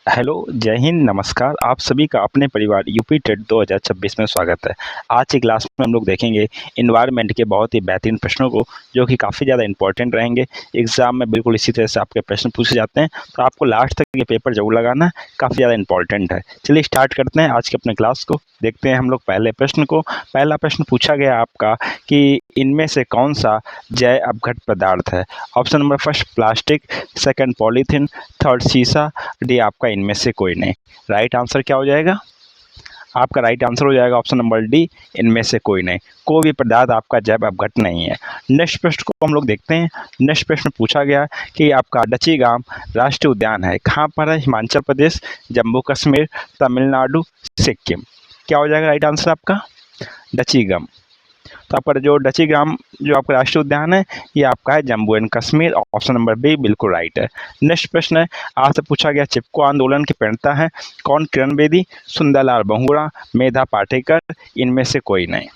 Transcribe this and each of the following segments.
Hello, जय हिंद, नमस्कार। आप सभी का अपने परिवार यूपी टेट 2026 में स्वागत है। आज की क्लास में हम लोग देखेंगे एनवायरनमेंट के बहुत ही बेहतरीन प्रश्नों को, जो कि काफ़ी ज़्यादा इंपॉर्टेंट रहेंगे। एग्जाम में बिल्कुल इसी तरह से आपके प्रश्न पूछे जाते हैं, तो आपको लास्ट तक ये पेपर जरूर लगाना, काफ़ी ज़्यादा इंपॉर्टेंट है। चलिए स्टार्ट करते हैं आज के अपने क्लास को। देखते हैं हम लोग पहले प्रश्न को। पहला प्रश्न पूछा गया आपका कि इनमें से कौन सा जैव अपघट पदार्थ है। Option number first plastic, second polythene, third शीशा, डी आपका इनमें से कोई नहीं। राइट आंसर क्या हो जाएगा? आपका राइट आंसर हो जाएगा ऑप्शन नंबर डी, इनमें से कोई नहीं। कोई भी पदार्थ आपका जैव अपघट नहीं है। नेक्स्ट प्रश्न को हम लोग देखते हैं। नेक्स्ट प्रश्न पूछा गया कि आपका डचीगाम राष्ट्रीय उद्यान है कहाँ पर है। हिमाचल प्रदेश, जम्मू कश्मीर, तमिलनाडु, सिक्किम। क्या हो जाएगा राइट आंसर आपका? डचीगम। तो आपका जो डचीग्राम जो आपका राष्ट्रीय उद्यान है, ये आपका है Jammu and Kashmir. Option number B बिल्कुल राइट है। नेक्स्ट प्रश्न है, आपसे पूछा गया चिपको आंदोलन के प्रणेता है कौन। किरण बेदी, सुंदरलाल बहुगुणा, मेधा पाटेकर, इनमें से कोई नहीं।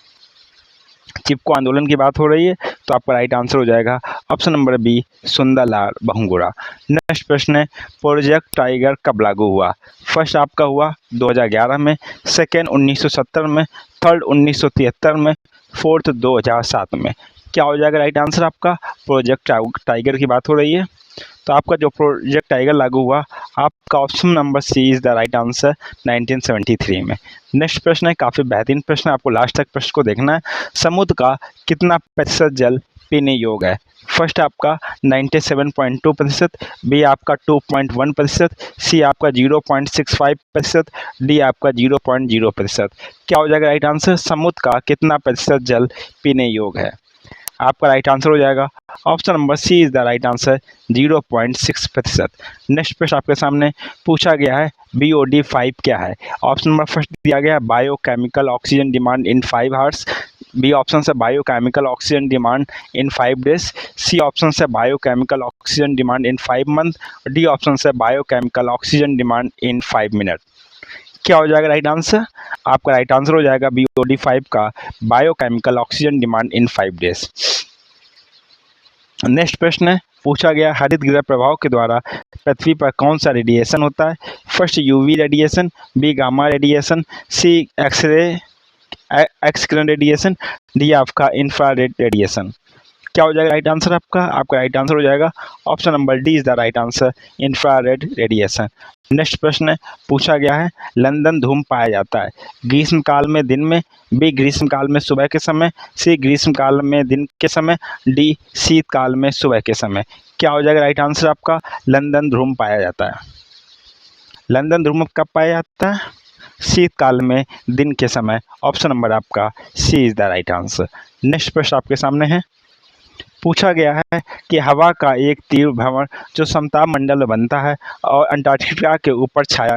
चिपको आंदोलन की बात हो रही है, तो आपका राइट आंसर हो जाएगा option number B, Sunderlal Bahuguna. Next प्रश्न है, प्रोजेक्ट टाइगर कब लागू हुआ। फर्स्ट आपका हुआ 2011 में, सेकेंड 1970 में, थर्ड 1973 में, फोर्थ 2007 में। क्या हो जाएगा राइट आंसर आपका? प्रोजेक्ट टाइगर की बात हो रही है, तो आपका जो प्रोजेक्ट टाइगर लागू हुआ, आपका option number C is the right answer 1973 में। नेक्स्ट प्रश्न है, काफ़ी बेहतरीन प्रश्न है, आपको लास्ट तक प्रश्न को देखना है। समुद्र का कितना प्रतिशत जल पीने योग्य है। फर्स्ट आपका 97.2%, बी आपका 2.1%, सी आपका 0.65%, डी आपका 0.0%। क्या हो जाएगा राइट आंसर? समुद्र का कितना प्रतिशत जल पीने योग्य है। आपका राइट आंसर हो जाएगा option number C is the right answer 0.6%। Next प्रश्न आपके सामने पूछा गया है, BOD5 क्या है। ऑप्शन नंबर फर्स्ट दिया गया है biochemical oxygen demand in 5 hours, b option से biochemical oxygen demand in 5 days, c option से biochemical oxygen demand in 5 month, d option से biochemical oxygen demand in 5 minute. क्या हो जाएगा राइट आंसर? आपका राइट आंसर हो जाएगा BOD5 का biochemical oxygen demand in 5 days. Next प्रश्न है, पूछा गया हरित गृह प्रभाव के द्वारा पृथ्वी पर कौन सा रेडिएशन होता है। First UV radiation, b gamma radiation, c x किरण रेडिएशन, डी आपका इंफ्रारेड रेडिएशन। क्या हो जाएगा राइट आंसर आपका? आपका राइट आंसर हो जाएगा option number D is the right answer, infrared radiation. Next प्रश्न है, पूछा गया है लंदन धूम पाया जाता है ग्रीष्म काल में दिन में, बी ग्रीष्म काल में सुबह के समय, सी ग्रीष्म काल में दिन के समय, डी शीतकाल में सुबह के समय। क्या हो जाएगा राइट आंसर आपका? लंदन ध्रुव पाया जाता है। लंदन ध्रुव कब पाया जाता है? शीतकाल में दिन के समय। ऑप्शन नंबर आपका c is the right answer. Next प्रश्न आपके सामने है, पूछा गया है कि हवा का एक तीव्र भ्रमण जो समताप मंडल में बनता है और अंटार्कटिका के ऊपर छाया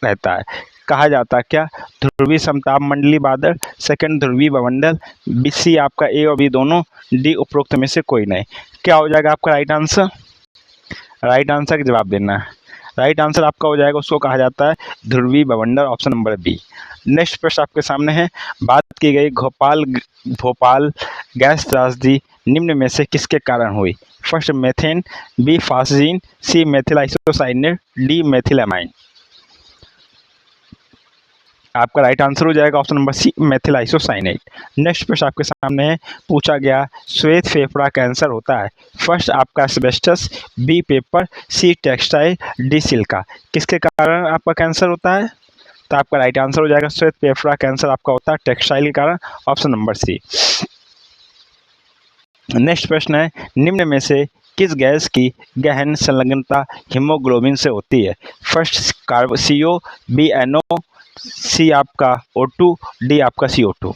रहता है, कहा जाता है क्या। ध्रुवीय समताप मंडलीय बादल, सेकंड ध्रुवीय मंडल, बी सी आपका ए और बी दोनों, डी उपरोक्त में से कोई नहीं। क्या हो जाएगा आपका राइट आंसर? राइट आंसर का जवाब देना है। राइट आंसर आपका हो जाएगा, उसको कहा जाता है ध्रुवीय भवंडर। Option number B. नेक्स्ट प्रश्न आपके सामने है, बात की गई भोपाल गैस त्रासदी निम्न में से किसके कारण हुई। First methane, B phosgene, C methyl isocyanate, D methylamine. आपका राइट आंसर हो जाएगा option number C methyl isocyanate. Next प्रश्न आपके सामने है, पूछा गया श्वेत फेफड़ा कैंसर होता है। फर्स्ट आपका एस्बेस्टस, बी पेपर, सी टेक्सटाइल, डी सिल्का। किसके कारण आपका कैंसर होता है? तो आपका राइट आंसर हो जाएगा श्वेत फेफड़ा कैंसर आपका होता है टेक्सटाइल के कारण। ऑप्शन नंबर सी। नेक्स्ट प्रश्न है, निम्न में से किस गैस की गहन संलग्नता हीमोग्लोबिन से होती है। फर्स्ट CO, बी NO, सी आपका O2, डी आपका CO2।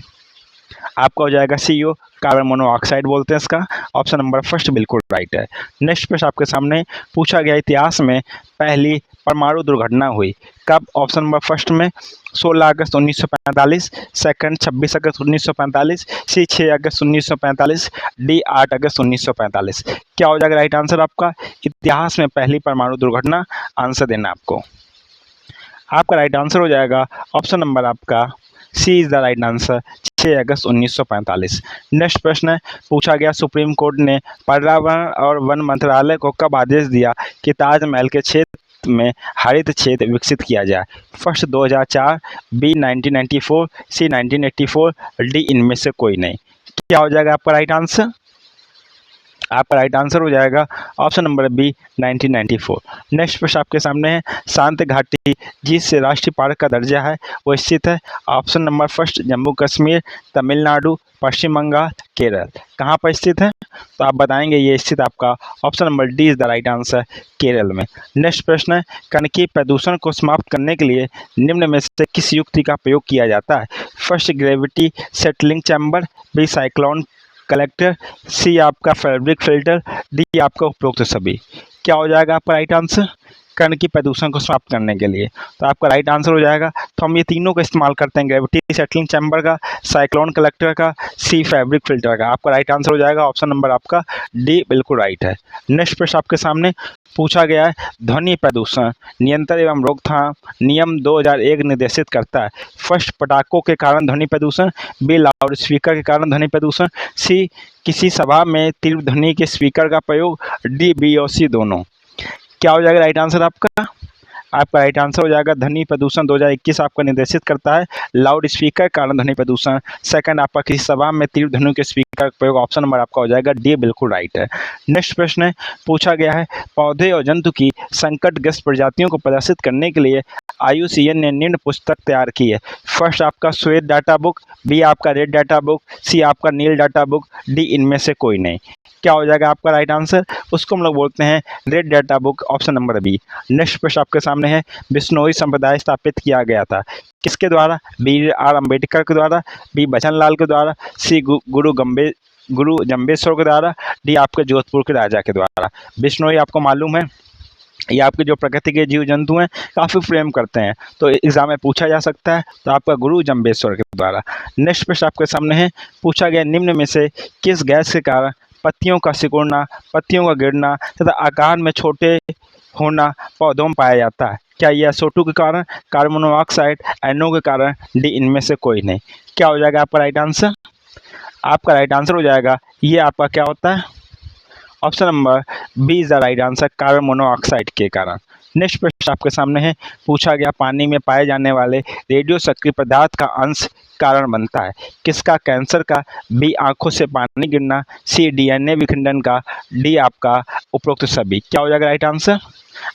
आपका हो जाएगा CO, कार्बन मोनोऑक्साइड बोलते हैं इसका। ऑप्शन नंबर फर्स्ट बिल्कुल राइट है। नेक्स्ट प्रश्न आपके सामने पूछा गया इतिहास में पहली परमाणु दुर्घटना हुई कब। ऑप्शन नंबर फर्स्ट में 16 अगस्त 1945, सेकंड 26 अगस्त 1945, सी 6 अगस्त 1945, डी 8 अगस्त 1945। क्या हो जाएगा राइट आंसर आपका? इतिहास में पहली परमाणु दुर्घटना आंसर देना आपको। आपका राइट आंसर हो जाएगा ऑप्शन नंबर आपका c is the right answer, 6 अगस्त 1945। नेक्स्ट प्रश्न है, पूछा गया सुप्रीम कोर्ट ने पर्यावरण और वन मंत्रालय को कब आदेश दिया कि ताजमहल के क्षेत्र में हरित क्षेत्र विकसित किया जाए? फर्स्ट 2004, बी 1994, सी 1984, डी इनमें से कोई नहीं। क्या हो जाएगा आपका राइट आंसर? आपका राइट आंसर हो जाएगा ऑप्शन नंबर बी 1994। नेक्स्ट प्रश्न आपके सामने है, शांत घाटी जिस राष्ट्रीय पार्क का दर्जा है वो स्थित है option number first Jammu Kashmir, Tamil Nadu, Paschim Bangal, Kerala. कहाँ पर स्थित है? तो आप बताएंगे ये स्थित आपका option number D is the right answer, Kerala में। नेक्स्ट प्रश्न है, कणकीय प्रदूषण को समाप्त करने के लिए निम्न में से किस युक्ति का प्रयोग किया जाता है? First gravity settling chamber, b cyclone collector, c आपका फैब्रिक फिल्टर, डी आपका उपरोक्त सभी। क्या हो जाएगा आपका राइट आंसर कण की प्रदूषण को समाप्त करने के लिए? तो आपका राइट आंसर हो जाएगा, तो हम ये तीनों का इस्तेमाल करते हैं, ग्रेविटी सेटलिंग चैम्बर का, साइक्लोन कलेक्टर का, सी फैब्रिक फिल्टर का। आपका राइट आंसर हो जाएगा ऑप्शन नंबर आपका डी बिल्कुल राइट है। नेक्स्ट प्रश्न आपके सामने पूछा गया है, ध्वनि प्रदूषण नियंत्रण एवं रोकथाम नियम 2001 निर्देशित करता है? फर्स्ट पटाखों के कारण ध्वनि प्रदूषण, बी लाउड स्पीकर के कारण ध्वनि प्रदूषण, सी किसी सभा में तीव्र ध्वनि के स्पीकर का प्रयोग, डी बी और सी दोनों। क्या हो जाएगा राइट आंसर आपका? आपका राइट आंसर हो जाएगा ध्वनि प्रदूषण 2021 आपका निर्देशित करता है लाउड स्पीकर कारण ध्वनि प्रदूषण। सेकंड आपका किसी सभा में तीव्र ध्वनि के स्पीकर का प्रयोग, ऑप्शन नंबर आपका हो जाएगा डी बिल्कुल राइट है। नेक्स्ट प्रश्न है, पूछा गया है, पौधे और जंतु की संकटग्रस्त प्रजातियों को प्रदर्शित करने के लिए IUCN ने निम्न पुस्तक तैयार की है? फर्स्ट आपका श्वेत डाटा बुक, बी आपका रेड डाटा बुक, सी आपका नील डाटा बुक, डी इनमें से कोई नहीं। क्या हो जाएगा आपका राइट आंसर? उसको हम लोग बोलते हैं red data book, option number B. Next प्रश्न आपके सामने है, बिश्नोई संप्रदाय स्थापित किया गया था किसके द्वारा? बी आर अम्बेडकर के द्वारा, बी बचन लाल के द्वारा, सी गुरु जम्बेश्वर के द्वारा, डी आपके जोधपुर के राजा के द्वारा। बिश्नोई आपको मालूम है ये आपके जो प्रकृति के जीव जंतु हैं काफ़ी प्रेम करते हैं, तो एग्जाम में पूछा जा सकता है, तो आपका गुरु जम्बेश्वर के द्वारा। नेक्स्ट प्रश्न आपके सामने है, पूछा गया निम्न में से किस गैस के कारण पत्तियों का सिकुड़ना, पत्तियों का गिरना तथा आकार में छोटे होना पौधों में पाया जाता है? क्या यह SO2 के कारण, कार्बन मोनोऑक्साइड, NO के कारण, डी इनमें से कोई नहीं। क्या हो जाएगा आपका राइट आंसर? आपका राइट आंसर हो जाएगा ये आपका क्या होता है option number B is the right answer, carbon monoxide के कारण। नेक्स्ट प्रश्न आपके सामने है, पूछा गया पानी में पाए जाने वाले रेडियो सक्रिय पदार्थ का अंश कारण बनता है किसका? कैंसर का, बी आंखों से पानी गिरना, सी DNA विखंडन का, डी आपका उपरोक्त सभी। क्या हो जाएगा राइट आंसर?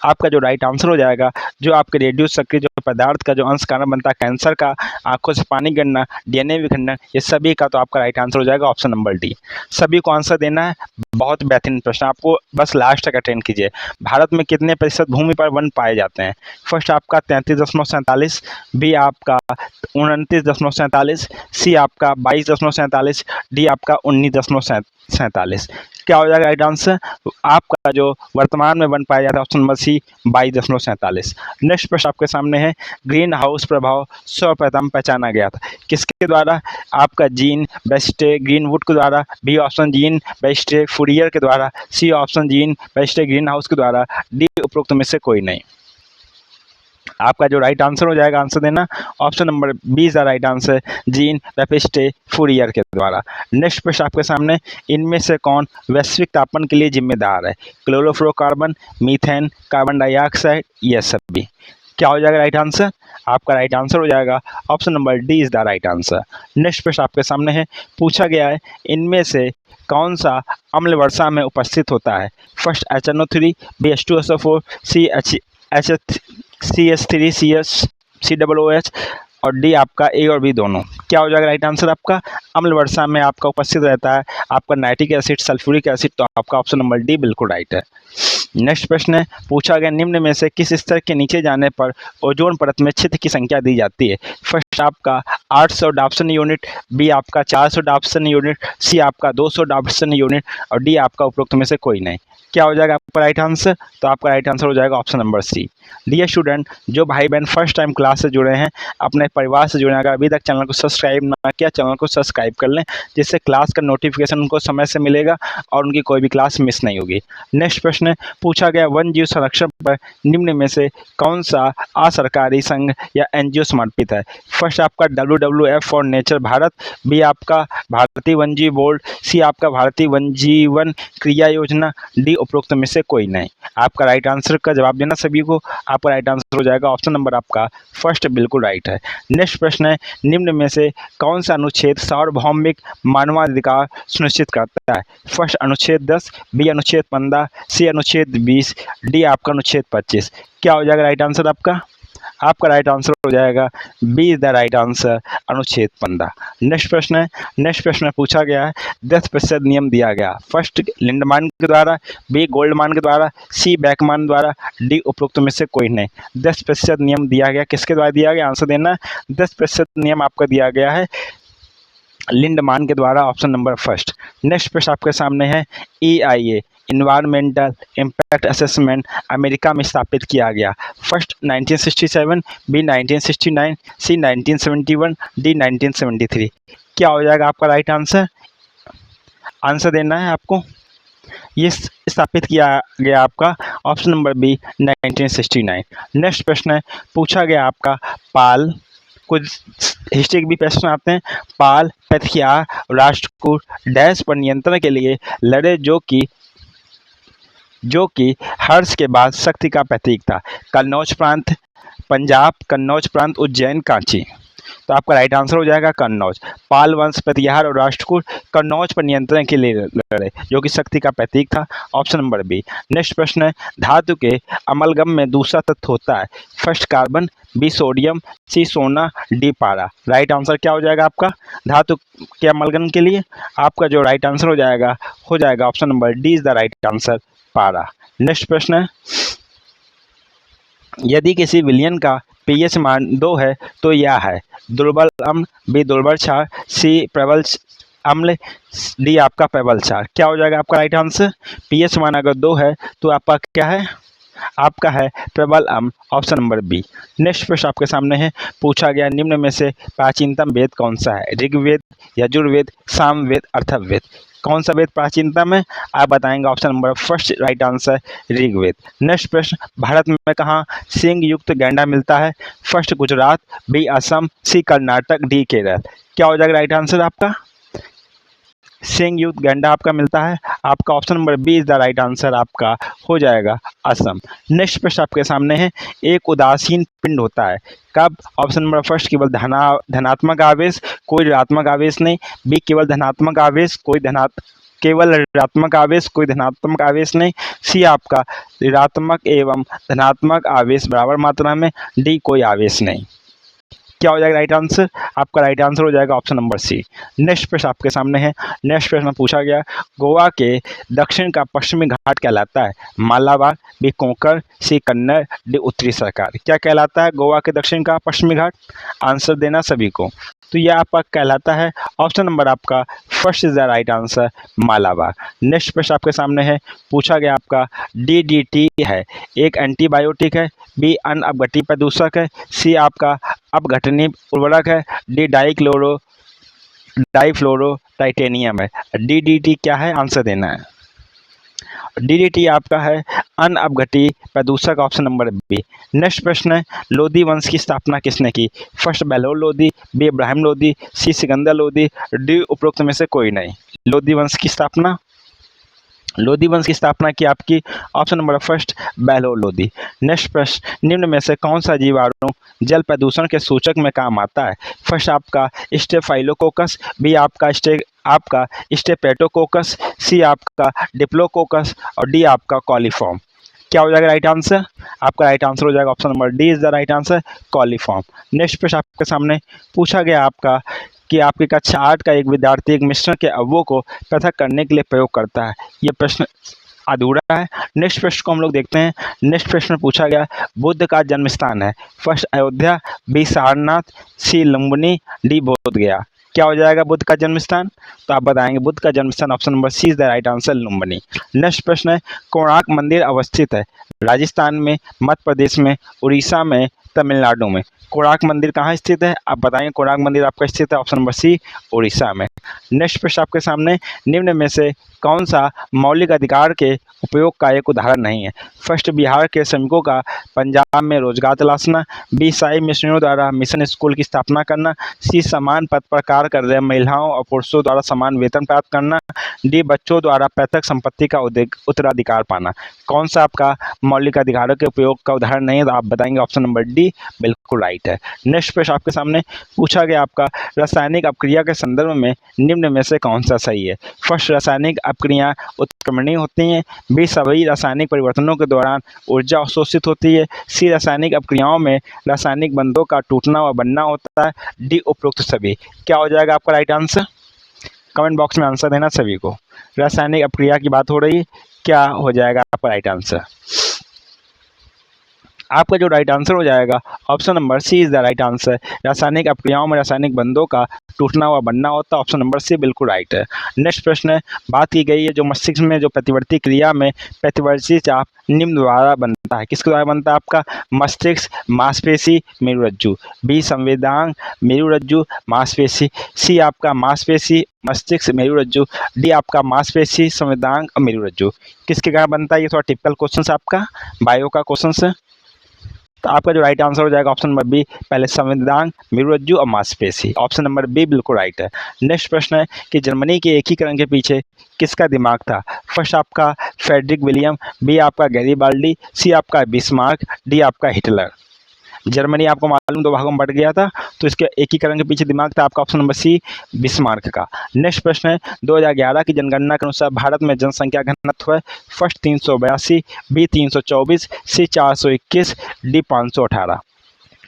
आपका जो राइट आंसर हो जाएगा, जो आपके रेडियो सक्रिय जो पदार्थ का जो अंश कारण बनता है कैंसर का, आंखों से पानी गिरना, DNA विखंडन, ये सभी का, तो आपका राइट आंसर हो जाएगा ऑप्शन नंबर डी। सभी को आंसर देना है। बहुत बेहतरीन प्रश्न, आपको बस लास्ट तक अटेंड कीजिए। भारत में कितने प्रतिशत भूमि पर वन पाए जाते हैं? फर्स्ट आपका 33.47, बी आपका 29.47, सी आपका 22.47, डी आपका 19.47। क्या हो जाएगा राइट आंसर? आपका जो वर्तमान में वन पाया जाता है ऑप्शन नंबर सी 22.47। नेक्स्ट प्रश्न आपके सामने है, ग्रीन हाउस प्रभाव सर्वप्रथम पहचाना गया था किसके द्वारा? आपका जीन बेस्टे ग्रीनवुड के द्वारा, b option Jean Baptiste Fourier के द्वारा, c option Jean Baptiste greenhouse के द्वारा, डी उपरोक्त में से कोई नहीं। आपका जो राइट आंसर हो जाएगा, आंसर देना, option number B is the right answer, Jean Baptiste Fourier के द्वारा। नेक्स्ट प्रश्न आपके सामने, इनमें से कौन वैश्विक तापमान के लिए जिम्मेदार है? क्लोरोफ्लोरोकार्बन, मीथेन, कार्बन डाइऑक्साइड, ये सभी। क्या हो जाएगा राइट आंसर? आपका राइट आंसर हो जाएगा option number D is the right answer. Next प्रश्न आपके सामने है, पूछा गया है इनमें से कौन सा अम्ल वर्षा में उपस्थित होता है? फर्स्ट HNO3, बी H2SO4, सी CH3COH और डी आपका ए और बी दोनों। क्या हो जाएगा राइट आंसर आपका? अम्ल वर्षा में आपका उपस्थित रहता है आपका नाइट्रिक एसिड, सल्फ्यूरिक एसिड, तो आपका ऑप्शन नंबर डी बिल्कुल राइट है। नेक्स्ट प्रश्न है, पूछा गया निम्न में से किस स्तर के नीचे जाने पर ओजोन परत में छिद्र की संख्या दी जाती है? फर्स्ट आपका 800 डाप्सन यूनिट, बी आपका 400 डाप्सन यूनिट, सी आपका 200 डाप्सन यूनिट और डी आपका उपरोक्त में से कोई नहीं। क्या हो जाएगा आपका राइट आंसर? तो आपका राइट आंसर हो जाएगा option number C. Dear student, जो भाई बहन फर्स्ट टाइम क्लास से जुड़े हैं, अपने परिवार से जुड़े हैं, अगर अभी तक चैनल को सब्सक्राइब ना किया, चैनल को सब्सक्राइब कर लें, जिससे क्लास का नोटिफिकेशन उनको समय से मिलेगा और उनकी कोई भी क्लास मिस नहीं होगी। नेक्स्ट प्रश्न है, पूछा गया वन जीव संरक्षण पर निम्न में से कौन सा असरकारी संघ या NGO समर्पित है? फर्स्ट आपका WWF for nature Bharat, B आपका भारतीय वन जीव बोर्ड, सी आपका भारतीय वन जीवन क्रिया योजना, डी उपरोक्त में से कोई नहीं। आपका राइट आंसर का जवाब देना सभी को। आपका राइट आंसर हो जाएगा ऑप्शन नंबर आपका फर्स्ट बिल्कुल राइट है। नेक्स्ट प्रश्न है, निम्न में से कौन सा अनुच्छेद सार्वभौमिक मानवाधिकार सुनिश्चित करता है? फर्स्ट अनुच्छेद 10, बी अनुच्छेद 15, सी अनुच्छेद 20, डी आपका अनुच्छेद 25। क्या हो जाएगा राइट आंसर आपका? आपका राइट आंसर हो जाएगा B is the right answer, अनुच्छेद 15। नेक्स्ट प्रश्न है, नेक्स्ट प्रश्न में पूछा गया है 10% नियम दिया गया। फर्स्ट लिंडमान के द्वारा, बी गोल्डमान के द्वारा, सी बैकमान द्वारा, डी उपरोक्त में से कोई नहीं। 10% नियम दिया गया, किसके द्वारा दिया गया? आंसर देना। 10% नियम आपका दिया गया है लिंडमान के द्वारा, ऑप्शन नंबर फर्स्ट। नेक्स्ट प्रश्न आपके सामने है, EIA environmental impact assessment America में स्थापित किया गया। फर्स्ट 1967, बी 1969, सी 1971, डी 1973। क्या हो जाएगा आपका राइट आंसर? आंसर देना है आपको। ये स्थापित किया गया आपका ऑप्शन नंबर बी 1969। नेक्स्ट प्रश्न है, पूछा गया आपका पाल, कुछ हिस्ट्री के भी प्रश्न आते हैं। पाल पैथिया राष्ट्रकूट डैश पर नियंत्रण के लिए लड़े, जो कि हर्ष के बाद शक्ति का प्रतीक था। कन्नौज प्रांत, पंजाब, कन्नौज प्रांत, उज्जैन, कांची। तो आपका राइट आंसर हो जाएगा कन्नौज। पाल वंश प्रतिहार और राष्ट्रकूट कन्नौज पर नियंत्रण के लिए लड़े, जो कि शक्ति का प्रतीक था, ऑप्शन नंबर बी। नेक्स्ट प्रश्न है, धातु के अमलगम में दूसरा तत्व होता है। फर्स्ट कार्बन, बी सोडियम, सी सोना, डी पारा। राइट आंसर क्या हो जाएगा आपका? धातु के अमलगम के लिए आपका जो राइट आंसर हो जाएगा option number D is the right answer, पारा। नेक्स्ट प्रश्न है, यदि किसी विलयन का pH मान 2 है तो यह है दुर्बल अम्ल, बी दुर्बल क्षार, सी प्रबल अम्ल, डी आपका प्रबल क्षार। क्या हो जाएगा आपका राइट आंसर? pH मान अगर 2 है तो आपका क्या है? आपका है प्रबल अम्ल, ऑप्शन नंबर बी। नेक्स्ट प्रश्न आपके सामने है, पूछा गया निम्न में से प्राचीनतम वेद कौन सा है? ऋग्वेद, यजुर्वेद, सामवेद, अथर्ववेद। कौन सा वेद प्राचीनतम है? आप बताएंगे option number first right answer Rigveda. Next प्रश्न, भारत में कहाँ सींग युक्त गैंडा मिलता है? First Gujarat, B Assam, C Karnataka, D Kerala. क्या हो जाएगा राइट आंसर आपका? सींग युक्त गैंडा आपका मिलता है, आपका option number B is the right answer, आपका हो जाएगा असम। नेक्स्ट प्रश्न आपके सामने है, एक उदासीन पिंड होता है कब? ऑप्शन नंबर फर्स्ट केवल धनात्मक आवेश, कोई ऋणात्मक आवेश नहीं, बी केवल धनात्मक आवेश, केवल ऋणात्मक आवेश, कोई धनात्मक आवेश नहीं, सी आपका ऋणात्मक एवं धनात्मक आवेश बराबर मात्रा में, डी कोई आवेश नहीं। क्या हो जाएगा राइट आंसर? आपका राइट आंसर हो जाएगा ऑप्शन नंबर सी। नेक्स्ट प्रश्न आपके सामने है, नेक्स्ट प्रश्न में पूछा गया, गोवा के दक्षिण का पश्चिमी घाट कहलाता है? मालाबार, बी कोंकण, सी कन्नड़, डी उत्तरी सरकार। क्या कहलाता है गोवा के दक्षिण का पश्चिमी घाट? आंसर देना सभी को। तो यह आपका कहलाता है ऑप्शन नंबर आपका first is the right answer, Malabar. Next प्रश्न आपके सामने है, पूछा गया आपका DDT है एक एंटीबायोटिक है, बी अन्न अपघटनीय प्रदूषक है, सी आपका अपघटनीय उर्वरक है, डी डाइफ्लोरो टाइटेनियम है। DDT क्या है? आंसर देना है। DDT आपका है अन्न अपघटनीय प्रदूषक, ऑप्शन नंबर बी। नेक्स्ट प्रश्न है, लोधी वंश की स्थापना किसने की? फर्स्ट बेलोर लोधी, बी इब्राहिम लोधी, सी सिकंदर लोधी, डी उपरोक्त में से कोई नहीं। लोधी वंश की स्थापना की आपकी option number first Bahlol Lodi. Next प्रश्न, निम्न में से कौन सा जीवाणु जल प्रदूषण के सूचक में काम आता है? फर्स्ट आपका स्टेफाइलोकोकस, बी आपका स्टेपेटोकोकस, सी आपका डिप्लोकोकस और डी आपका कॉलीफॉर्म। क्या हो जाएगा राइट आंसर? आपका राइट आंसर हो जाएगा option number D is the right answer, coliform. Next प्रश्न आपके सामने पूछा गया आपका कि आपकी कक्षा 8 का एक विद्यार्थी एक मिश्रण के अवयवों को पृथक करने के लिए प्रयोग करता है। ये प्रश्न अधूरा है। नेक्स्ट प्रश्न को हम लोग देखते हैं। नेक्स्ट प्रश्न में पूछा गया, बुद्ध का जन्म स्थान है? फर्स्ट अयोध्या, बी सारनाथ, सी लुम्बिनी, डी बोध गया। क्या हो जाएगा बुद्ध का जन्म स्थान? तो आप बताएंगे बुद्ध का जन्म स्थान option number C is the right answer, Lumbini. Next प्रश्न है, कोणार्क मंदिर अवस्थित है राजस्थान में, मध्य प्रदेश में, उड़ीसा में, तमिलनाडु में। कोणार्क मंदिर कहाँ स्थित है? आप बताएंगे कोणार्क मंदिर आपका स्थित है ऑप्शन नंबर सी उड़ीसा में। नेक्स्ट प्रश्न आपके सामने, निम्न में से कौन सा मौलिक अधिकार के उपयोग का एक उदाहरण नहीं है? फर्स्ट, बिहार के श्रमिकों का पंजाब में रोजगार तलाशना। बी, ईसाई मिशनरियों द्वारा मिशन स्कूल की स्थापना करना। सी, समान पद पर कार्य कर रहे महिलाओं और पुरुषों द्वारा समान वेतन प्राप्त करना। डी, बच्चों द्वारा पैतृक संपत्ति का उत्तराधिकार पाना। कौन सा आपका मौलिक अधिकारों के उपयोग का उदाहरण नहीं है? तो आप बताएंगे ऑप्शन नंबर डी बिल्कुल राइट है। नेक्स्ट प्रश्न आपके सामने पूछा गया आपका, रासायनिक अपक्रिया के संदर्भ में निम्न में से कौन सा सही है? फर्स्ट, रासायनिक अपक्रिया उत्क्रमणीय होती हैं। बी, सभी रासायनिक परिवर्तनों के दौरान ऊर्जा अवशोषित होती है। सी, रासायनिक अपक्रियाओं में रासायनिक बंधों का टूटना व बनना होता है। डी, उपरोक्त सभी। क्या हो जाएगा आपका राइट आंसर? कमेंट बॉक्स में आंसर देना सभी को। रासायनिक अपक्रिया की बात हो रही है, क्या हो जाएगा आपका राइट आंसर? आपका जो राइट आंसर हो जाएगा option number C is the right answer. रासायनिक अपक्रियाओं में रासायनिक बंधों का टूटना व बनना होता है, ऑप्शन नंबर सी बिल्कुल राइट है। नेक्स्ट प्रश्न है, बात की गई है जो मस्तिष्क में जो प्रतिवर्ती क्रिया में प्रतिवर्ती चाप निम्न द्वारा बनता है, किसके द्वारा बनता है आपका? मस्तिष्क, मांसपेशी, मेरुरज्जु। बी, संवेदांग, मेरुरज्जु, मांसपेशी। सी, आपका मांसपेशी, मस्तिष्क, मेरुरज्जु। डी, आपका मांसपेशी, संवेदांग और मेरुरज्जु। किसके कारण बनता है? ये थोड़ा टिपिकल क्वेश्चन आपका बायो का क्वेश्चन है। तो आपका जो राइट आंसर हो जाएगा ऑप्शन नंबर बी, पहले संविधान, मेरुरज्जु और मांसपेशी। ऑप्शन नंबर बी बिल्कुल राइट है। नेक्स्ट प्रश्न है कि जर्मनी के एकीकरण के पीछे किसका दिमाग था? फर्स्ट आपका फ्रेडरिक विलियम, बी आपका गैरीबाल्डी, सी आपका बिस्मार्क, डी आपका हिटलर। जर्मनी आपको मालूम दो भागों में बढ़ गया था, तो इसके एकीकरण के पीछे दिमाग था आपका ऑप्शन नंबर सी बिस्मार्क का। नेक्स्ट प्रश्न है, 2011 की जनगणना के अनुसार भारत में जनसंख्या घनत्व है। फर्स्ट 382, बी 324, सी 421, डी 518।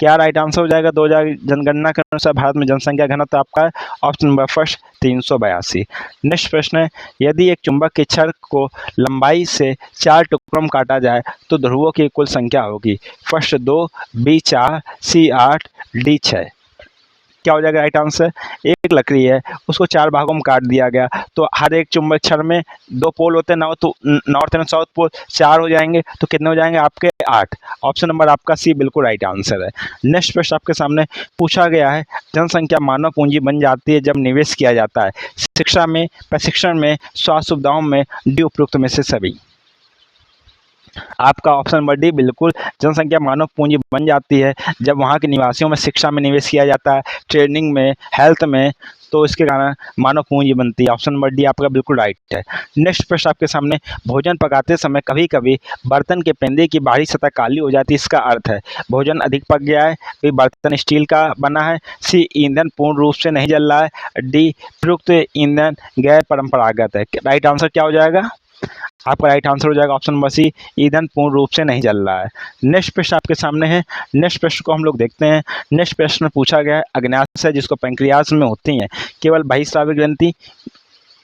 क्या राइट आंसर हो जाएगा? 2000 जनगणना के अनुसार भारत में जनसंख्या घनत्व आपका है ऑप्शन नंबर फर्स्ट 382। नेक्स्ट प्रश्न है, यदि एक चुंबक के छड़ को लंबाई से 4 टुकड़ों में काटा जाए तो ध्रुवों की कुल संख्या होगी। फर्स्ट 2, बी 4, सी 8, डी 6। क्या हो जाएगा राइट आंसर? एक लकड़ी है, उसको 4 भागों में काट दिया गया, तो हर एक चुंबक छड़ में 2 पोल होते हैं ना, तो नॉर्थ एंड साउथ पोल 4 हो जाएंगे, तो कितने हो जाएंगे आपके? 8। ऑप्शन नंबर आपका सी बिल्कुल राइट आंसर है। नेक्स्ट प्रश्न आपके सामने पूछा गया है, जनसंख्या मानव पूंजी बन जाती है जब निवेश किया जाता है। शिक्षा में, प्रशिक्षण में, स्वास्थ्य सुविधाओं में, डी उपरोक्त में से सभी। आपका ऑप्शन नंबर डी बिल्कुल, जनसंख्या मानव पूंजी बन जाती है जब वहाँ के निवासियों में शिक्षा में निवेश किया जाता है, ट्रेनिंग में, हेल्थ में, तो इसके कारण मानव पूंजी बनती है। ऑप्शन नंबर डी आपका बिल्कुल राइट है। नेक्स्ट प्रश्न आपके सामने, भोजन पकाते समय कभी कभी बर्तन के पेंदे की बाहरी सतह काली हो जाती है, इसका अर्थ है भोजन अधिक पक गया है, बी बर्तन स्टील का बना है, सी ईंधन पूर्ण रूप से नहीं जल रहा है, डी प्रयुक्त ईंधन गैर परंपरागत है। राइट आंसर क्या हो जाएगा? आपका राइट आंसर हो जाएगा ऑप्शन नंबर सी, ईंधन पूर्ण रूप से नहीं जल रहा है। नेक्स्ट प्रश्न आपके सामने है, नेक्स्ट प्रश्न को हम लोग देखते हैं। नेक्स्ट प्रश्न में पूछा गया है, अग्न्याशय जिसको पैंक्रियास में होती हैं, केवल बहिस्रावी ग्रंथि,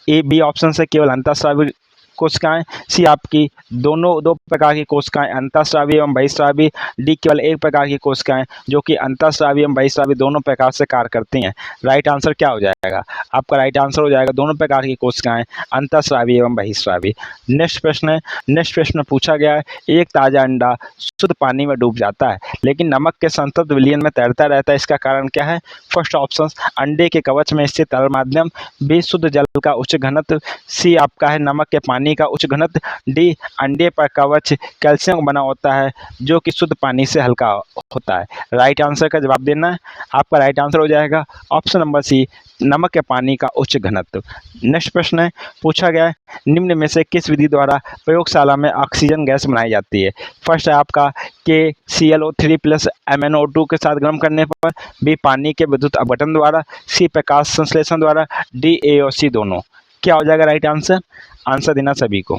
ए बी ऑप्शन से केवल अंतःस्रावी कोशिकाएं, सी आपकी दोनों 2 प्रकार की कोशिकाएं अंतःस्रावी एवं बहिस्रावी, डी केवल एक प्रकार की कोशिकाएं जो कि अंतःस्रावी एवं बहिस्रावी दोनों प्रकार से कार्य करती हैं। राइट आंसर क्या हो जाएगा? आपका राइट आंसर हो जाएगा दोनों प्रकार की कोशिकाएं अंतःस्रावी एवं बहिस्रावी। नेक्स्ट प्रश्न है, नेक्स्ट प्रश्न में पूछा गया है, एक ताज़ा अंडा शुद्ध पानी में डूब जाता है लेकिन नमक के संतृप्त विलयन में तैरता रहता है, इसका कारण क्या है? फर्स्ट ऑप्शन, अंडे के कवच में स्थित तरल माध्यम, बी शुद्ध जल का उच्च घनत्व, सी आपका है नमक के पानी का उच्च घनत्व, डी अंडे पर कवच कैल्शियम बना होता है जो कि शुद्ध पानी से हल्का होता है। राइट आंसर का जवाब देना है। आपका राइट आंसर हो जाएगा ऑप्शन नंबर सी, नमक के पानी का उच्च घनत्व। नेक्स्ट प्रश्न है, पूछा गया है, निम्न में से किस विधि द्वारा प्रयोगशाला में ऑक्सीजन गैस बनाई जाती है? फर्स्ट है आपका KClO3 प्लस MnO2 के साथ गर्म करने पर, बी पानी के विद्युत अपघटन द्वारा, सी प्रकाश संश्लेषण द्वारा, डी ए और सी दोनों। क्या हो जाएगा राइट आंसर? आंसर देना सभी को,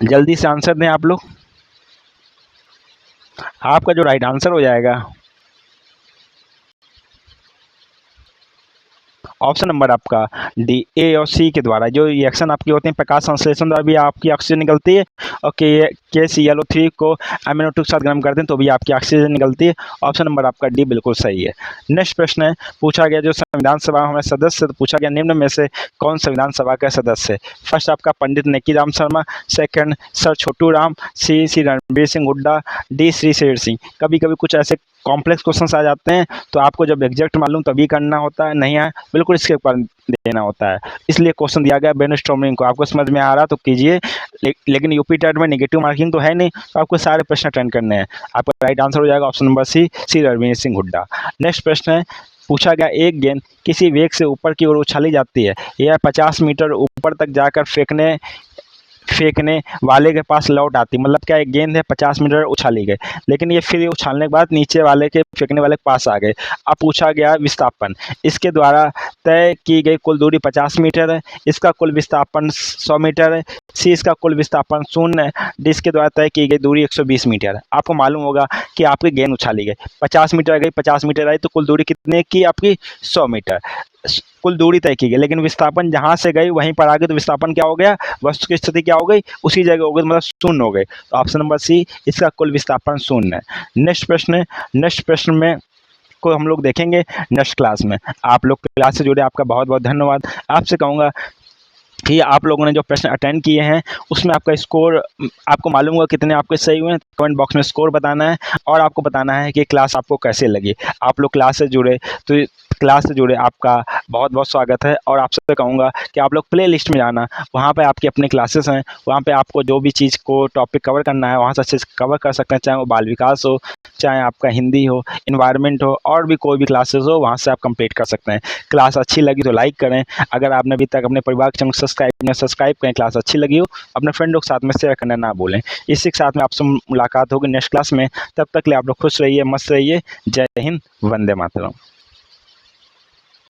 जल्दी से आंसर दें आप लोग। आपका जो राइट आंसर हो जाएगा ऑप्शन नंबर आपका डी, ए और सी के द्वारा जो रिएक्शन आपकी होते हैं प्रकाश संश्लेषण द्वारा भी आपकी ऑक्सीजन निकलती है, और KClO3 को NO2 के साथ गर्म करते हैं तो भी आपकी ऑक्सीजन निकलती है। ऑप्शन नंबर आपका डी बिल्कुल सही है। नेक्स्ट प्रश्न है, पूछा गया जो संविधान सभा हमारे सदस्य, तो पूछा गया निम्न में से कौन संविधान सभा का सदस्य है। फर्स्ट आपका पंडित नेकीराम शर्मा, सेकंड सर छोटू राम, सी रणबीर सिंह हुड्डा, डी श्री शेर सिंह। कभी कभी कुछ ऐसे कॉम्प्लेक्स क्वेश्चन आ जाते हैं तो आपको जब एग्जैक्ट मालूम तभी करना होता है, नहीं है बिल्कुल इसके ऊपर देना होता है। इसलिए क्वेश्चन दिया गया ब्रेनस्टॉर्मिंग को, आपको समझ में आ रहा तो कीजिए, लेकिन यूपी टेट में नेगेटिव मार्किंग तो है नहीं, तो आपको सारे प्रश्न अटेंड करने हैं। आपका राइट आंसर हो जाएगा option number C Ranbir Singh Hooda. Next प्रश्न है, पूछा गया एक गेंद किसी वेग से ऊपर की ओर उछाली जाती है, यह 50 मीटर ऊपर तक जाकर फेंकने वाले के पास लौट आती, मतलब क्या एक गेंद है 50 मीटर उछाली गई, लेकिन ये फिर उछालने के बाद नीचे वाले के फेंकने वाले के पास आ गए। अब पूछा गया विस्थापन, इसके द्वारा तय की गई कुल दूरी 50 मीटर है, इसका कुल विस्थापन 100 मीटर है, सी इसका कुल विस्थापन 0 है, डी इसके द्वारा तय की गई दूरी 120 मीटर है। आपको मालूम होगा कि आपकी गेंद उछाली गई 50 मीटर गई, 50 मीटर आई तो कुल दूरी कितने की आपकी 100 मीटर कुल दूरी तय की गई, लेकिन विस्थापन जहां से गई वहीं पर आ गई तो विस्थापन क्या हो गया, वस्तु की स्थिति क्या हो गई, उसी जगह हो गई, मतलब 0 हो गई। तो ऑप्शन नंबर सी इसका कुल विस्थापन 0 है। नेक्स्ट प्रश्न में को हम लोग देखेंगे नेक्स्ट क्लास में। आप लोग क्लास से जुड़े आपका बहुत बहुत धन्यवाद। आपसे कहूँगा कि आप लोगों ने जो प्रश्न अटेंड किए हैं उसमें आपका स्कोर आपको मालूम होगा कितने आपके सही हुए हैं, कमेंट बॉक्स में स्कोर बताना है और आपको बताना है कि क्लास आपको कैसे लगी। आप लोग क्लास से जुड़े तो क्लास से जुड़े आपका बहुत बहुत स्वागत है, और आपसे कहूँगा कि आप लोग प्ले लिस्ट में जाना, वहाँ पे आपकी अपनी क्लासेस हैं, वहाँ पे आपको जो भी चीज़ को टॉपिक कवर करना है वहाँ से अच्छे से कवर कर सकते हैं, चाहे वो बाल विकास हो, चाहे आपका हिंदी हो, इन्वायरमेंट हो, और भी कोई भी क्लासेस हो वहाँ से आप कंप्लीट कर सकते हैं। क्लास अच्छी लगी तो लाइक करें, अगर आपने अभी तक अपने परिवार के चैनल सब्सक्राइब करें, क्लास अच्छी लगी हो अपने फ्रेंडों के साथ में शेयर करना ना भूलें। इसी के साथ में आपसे मुलाकात होगी नेक्स्ट क्लास में, तब तक के लिए आप लोग खुश रहिए, मस्त रहिए। जय हिंद, वंदे मातरम।